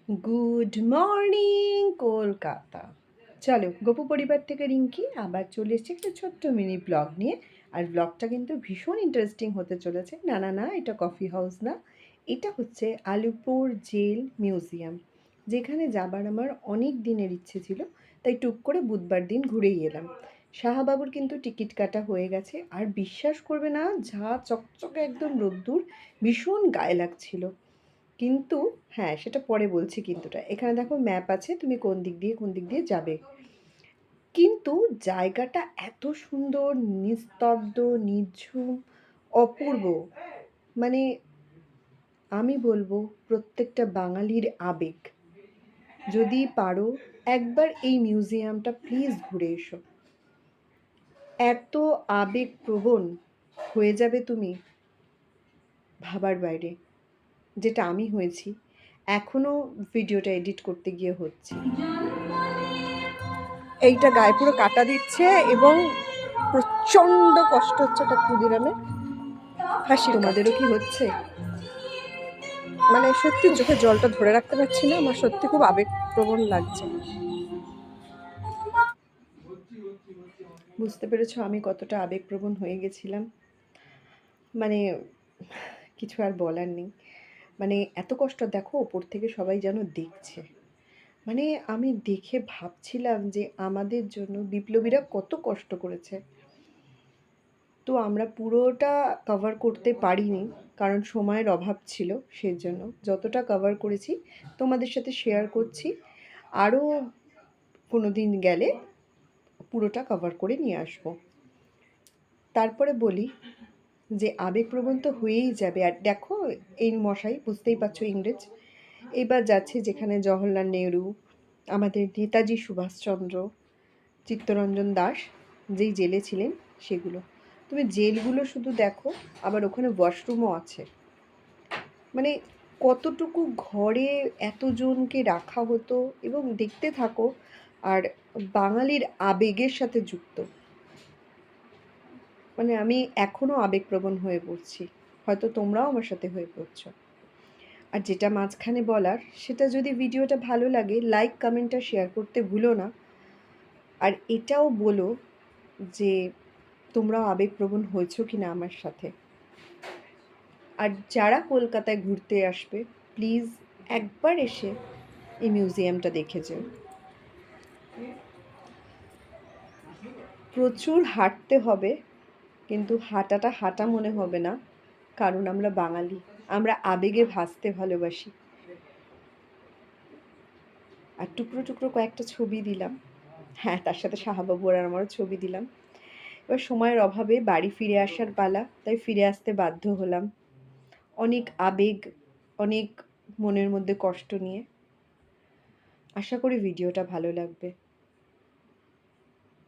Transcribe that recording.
Good morning Kolkata. চলো, গপু পরিবার থেকে রিঙ্কি আবার চলে এসেছে একটা ছোট্ট মিনি ব্লগ নিয়ে। আর ব্লগটা কিন্তু ভীষণ ইন্টারেস্টিং হতে চলেছে। না না না, এটা কফি হাউস না, এটা হচ্ছে আলিপুর জেল মিউজিয়াম, যেখানে যাবার আমার অনেক দিনের ইচ্ছে ছিল। তাই টুক করে বুধবার দিন ঘুরেই এলাম। শাহবাবুর কিন্তু টিকিট কাটা হয়ে গেছে। আর বিশ্বাস করবে না, যা চকচকে একদম রোদ্দুর, ভীষণ গায়ে লাগছিল। কিন্তু হ্যাঁ, সেটা পরে বলছি। কিন্তুটা এখানে দেখো ম্যাপ আছে, তুমি কোন দিক দিয়ে যাবে। কিন্তু জায়গাটা এত সুন্দর, নিস্তব্ধ, নিঝুম, অপূর্ব। মানে আমি বলবো প্রত্যেকটা বাঙালির আবেগ। যদি পারো একবার এই মিউজিয়ামটা প্লিজ ঘুরে এসো। এত আবেগপ্রবণ হয়ে যাবে তুমি, ভাবার বাইরে, যেটা আমি হয়েছি। এখনও ভিডিওটা এডিট করতে গিয়ে হচ্ছে। এইটা গায়ে পুরো কাটা দিচ্ছে এবং প্রচণ্ড কষ্ট হচ্ছে। এটা ক্ষুদিরামের হাসি। তোমাদেরও কি হচ্ছে? মানে সত্যি চোখে জলটা ধরে রাখতে পারছি না, আমার সত্যি খুব আবেগপ্রবণ লাগছে। বুঝতে পেরেছো আমি কতটা আবেগপ্রবণ হয়ে গেছিলাম? মানে কিছু আর বলার নেই। মানে এত কষ্ট, দেখো ওপর থেকে সবাই যেন দেখছে। মানে আমি দেখে ভাবছিলাম যে আমাদের জন্য বিপ্লবীরা কত কষ্ট করেছে। তো আমরা পুরোটা কভার করতে পারিনি, কারণ সময়ের অভাব ছিল। সেজন্য যতটা কভার করেছি তোমাদের সাথে শেয়ার করছি। আরও কোনো দিন গেলে পুরোটা কভার করে নিয়ে আসব। তারপরে বলি যে আবেগপ্রবণ তো হয়েই যাবে। আর দেখো এই মশাই, বুঝতেই পারছো, ইংরেজ। এবার যাচ্ছে যেখানে জওহরলাল নেহরু, আমাদের নেতাজি সুভাষচন্দ্র, চিত্তরঞ্জন দাস যেই জেলে ছিলেন সেগুলো। তুমি জেলগুলো শুধু দেখো, আবার ওখানে ওয়াশরুমও আছে। মানে কতটুকু ঘরে এতজনকে রাখা হতো, এবং দেখতে থাকো। আর বাঙালির আবেগের সাথে যুক্ত। মানে আমি এখনও আবেগপ্রবণ হয়ে পড়ছি, হয়তো তোমরাও আমার সাথে হয়ে পড়ছো। আর যেটা মাঝখানে বলার, সেটা যদি ভিডিওটা ভালো লাগে লাইক কমেন্ট আর শেয়ার করতে ভুলো না। আর এটাও বলো যে তোমরাও আবেগপ্রবণ হয়েছো কি না আমার সাথে। আর যারা কলকাতায় ঘুরতে আসবে, প্লিজ একবার এসে এই মিউজিয়ামটা দেখে যেও। প্রচুর হাঁটতে হবে, কিন্তু হাঁটাটা হাঁটা মনে হবে না, কারণ আমরা বাঙালি, আমরা আবেগে ভাসতে ভালোবাসি। আর টুকরো টুকরো কয়েকটা ছবি দিলাম। হ্যাঁ, তার সাথে শাহবাবু আর আমারও ছবি দিলাম। এবার সময়ের অভাবে বাড়ি ফিরে আসার পালা, তাই ফিরে আসতে বাধ্য হলাম। অনেক আবেগ, অনেক মনের মধ্যে কষ্ট নিয়ে। আশা করি ভিডিওটা ভালো লাগবে।